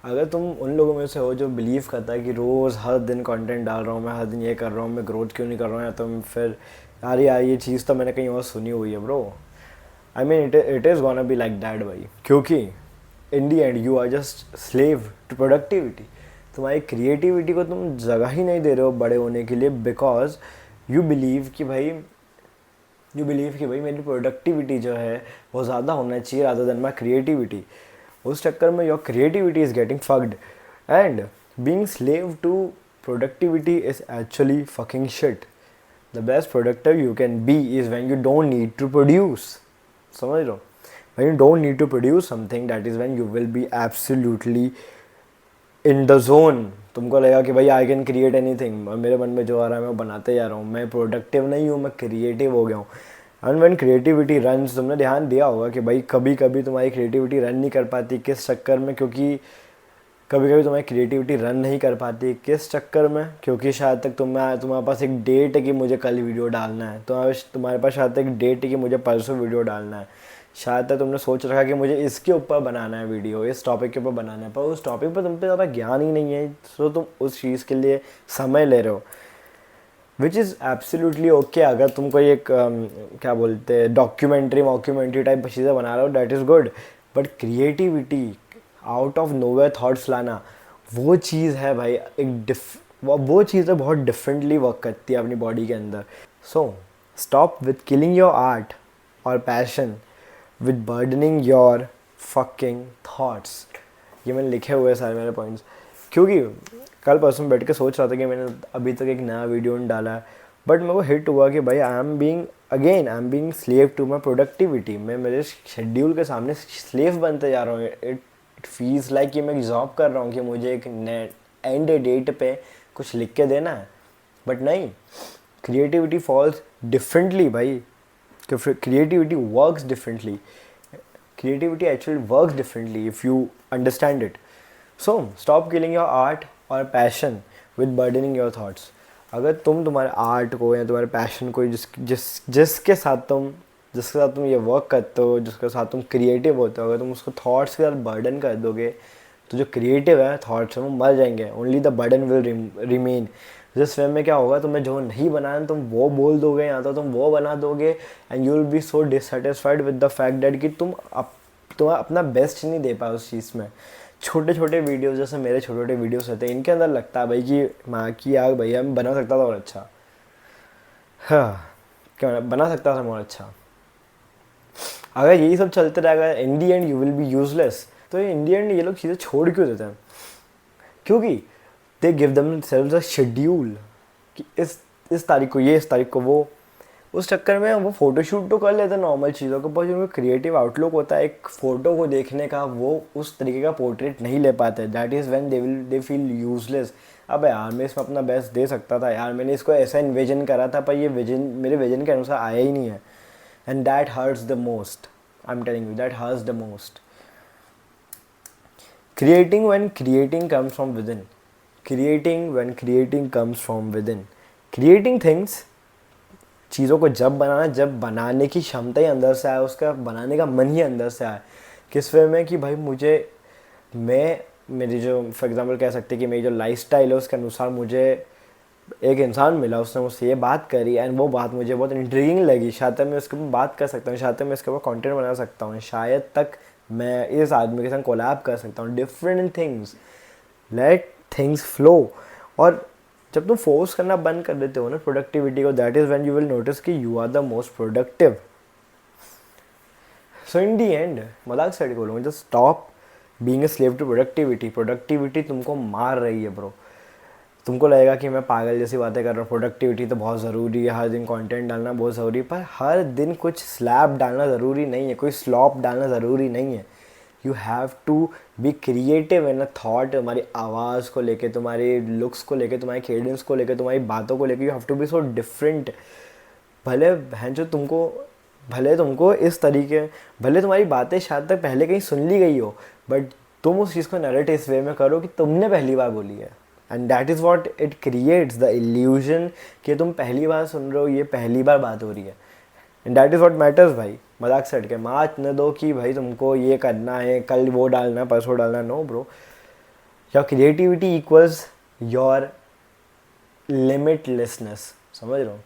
अगर तुम उन लोगों में से हो जो बिलीव करता है कि रोज़ हर दिन कंटेंट डाल रहा हूँ मैं, हर दिन ये कर रहा हूँ, मैं ग्रोथ क्यों नहीं कर रहा हूँ, या तो फिर यार यार ये चीज़ तो मैंने कहीं और सुनी हुई है bro. I mean it is gonna be like that भाई, क्योंकि in the end you are just slave to productivity. तुम्हारी क्रिएटिविटी को तुम जगह ही नहीं दे रहे हो बड़े होने के लिए, बिकॉज यू बिलीव कि भाई मेरी प्रोडक्टिविटी जो है वो ज़्यादा होना चाहिए रादर देन माई क्रिएटिविटी। उस चक्कर में your creativity is getting fucked, and being slave to productivity is actually fucking shit. The best productive you can be is when you don't need to produce. समझ लो, when you don't need to produce something, that is when you will be absolutely in the zone. तुमको लगेगा कि भाई I can create anything, मेरे मन में जो आ रहा है मैं बनाते जा रहा हूँ, मैं प्रोडक्टिव नहीं हूँ, मैं क्रिएटिव हो गया हूँ। एंड व्हेन क्रिएटिविटी रन्स, तुमने ध्यान दिया होगा कि भाई कभी कभी तुम्हारी क्रिएटिविटी रन नहीं कर पाती, किस चक्कर में? क्योंकि कभी कभी तुम्हारी क्रिएटिविटी रन नहीं कर पाती, किस चक्कर में? क्योंकि शायद तक तुम्हारे पास एक डेट है कि मुझे कल वीडियो डालना है, तुम्हारे पास शायद तक एक डेट है कि मुझे परसों वीडियो डालना है, शायद तक तुमने सोच रखा कि मुझे इसके ऊपर बनाना है वीडियो, इस टॉपिक के ऊपर बनाना है, पर उस टॉपिक पर तुम पे ज़्यादा ज्ञान ही नहीं है, सो तुम उस चीज़ के लिए समय ले रहे हो, विच इज़ एब्सोल्युटली ओके। अगर तुम कोई एक क्या बोलते हैं डॉक्यूमेंट्री टाइप चीज़ें बना रहे हो, that is good. But creativity, out of nowhere thoughts लाना, वो चीज़ है भाई वो चीज़ है बहुत डिफरेंटली वर्क करती है अपनी बॉडी के अंदर। So stop with killing your art और passion with burdening your fucking thoughts. ये मैंने लिखे हुए सारे मेरे पॉइंट्स, क्योंकि कल परसों बैठ के सोच रहा था कि मैंने अभी तक एक नया वीडियो नहीं डाला है, बट मेरे को हिट हुआ कि भाई I am being slave to my productivity. मैं मेरे शेड्यूल के सामने स्लेव बनते जा रहा हूँ। इट फील्स लाइक कि मैं एक जॉब कर रहा हूँ कि मुझे एक एंड डेट पे कुछ लिख के देना है, बट नहीं, क्रिएटिविटी फॉल्स डिफरेंटली भाई। Creativity works differently. Creativity actually works differently if you understand it. So stop killing your art or passion with burdening your thoughts. अगर तुम तुम्हारे आर्ट को या तुम्हारे पैशन को जिसके साथ तुम ये वर्क करते हो, जिसके साथ तुम क्रिएटिव होते हो, अगर तुम उसको थॉट्स के साथ बर्डन कर दोगे, तो जो क्रिएटिव है थॉट्स वो मर जाएंगे, only the burden will remain. जिस वे में क्या होगा, तुम्हें जो नहीं बनाना तुम वो बोल दोगे या तो तुम वो बना दोगे, and you will B so dissatisfied with the fact that कि तुम अपना बेस्ट नहीं दे पाए उस चीज़ में। छोटे छोटे वीडियोस, जैसे मेरे छोटे छोटे वीडियोस होते हैं, इनके अंदर लगता है भाई कि माँ की आग भैया मैं बना सकता था और अच्छा, हाँ क्यों बना सकता था और अच्छा। अगर यही सब चलते रहेगा, in the end you will be useless. तो इन दी एंड ये लोग चीज़ें छोड़ क्यों देते हैं? क्योंकि they give themselves a schedule कि इस तारीख को ये, इस तारीख को वो। उस चक्कर में वो फोटोशूट तो कर लेते हैं नॉर्मल चीज़ों को, पर जो उनका क्रिएटिव आउटलुक होता है एक फ़ोटो को देखने का, वो उस तरीके का पोर्ट्रेट नहीं ले पाते। That is when they feel useless. अब यार मैं इसमें अपना बेस्ट दे सकता था यार, मैंने इसको ऐसा इन्विजन करा था, पर ये विजन मेरे विजन के अनुसार आया ही नहीं है, and that hurts the most. I am telling you, that hurts the most. Creating when creating comes from within. Creating when creating comes from within. Creating things, चीज़ों को जब बनाने की क्षमता ही अंदर से आए, उसका बनाने का मन ही अंदर से आए। किस वे में कि भाई मेरी जो फॉर एग्जांपल कह सकते हैं कि मेरी जो लाइफस्टाइल है उसके अनुसार मुझे एक इंसान मिला, उसने मुझसे ये बात करी, एंड वो बात मुझे बहुत इंट्रीगिंग लगी, शायद तक मैं उसके ऊपर बात कर सकता हूँ, शायद तक मैं इसके ऊपर कंटेंट बना सकता हूँ, शायद तक मैं इस आदमी के साथ कोलैब कर सकता हूँ। Different things, let things flow. और जब तुम फोर्स करना बंद कर देते हो ना प्रोडक्टिविटी को, that is when you will notice कि you are the most productive. So in the end, मजाक साइड बोलूँगा, just stop being a slave to productivity. Productivity तुमको मार रही है ब्रो। तुमको लगेगा कि मैं पागल जैसी बातें कर रहा हूँ, प्रोडक्टिविटी तो बहुत ज़रूरी है, हर दिन कंटेंट डालना बहुत ज़रूरी है, पर हर दिन कुछ स्लैब डालना ज़रूरी नहीं है, कोई स्लॉप डालना ज़रूरी नहीं है। You have to be creative in a thought. तुम्हारी आवाज़ को लेके, तुम्हारी लुक्स को लेके, तुम्हारी केडेंस को लेके, तुम्हारी बातों को लेके, you have to be so different. भले बहन जो तुमको इस तरीके, भले तुम्हारी बातें शायद तक पहले कहीं सुन ली गई हो, बट तुम उस चीज़ को नरेट इस वे में करो कि तुमने पहली बार बोली है, and that is what it creates the illusion कि तुम पहली बार सुन रहे हो, ये पहली बार बात हो रही है, and that is what matters भाई। मजाक सेट के माच न दो कि भाई तुमको ये करना है, कल वो डालना, परसों डालना, no bro. Your creativity equals your limitlessness, समझ रहे हो?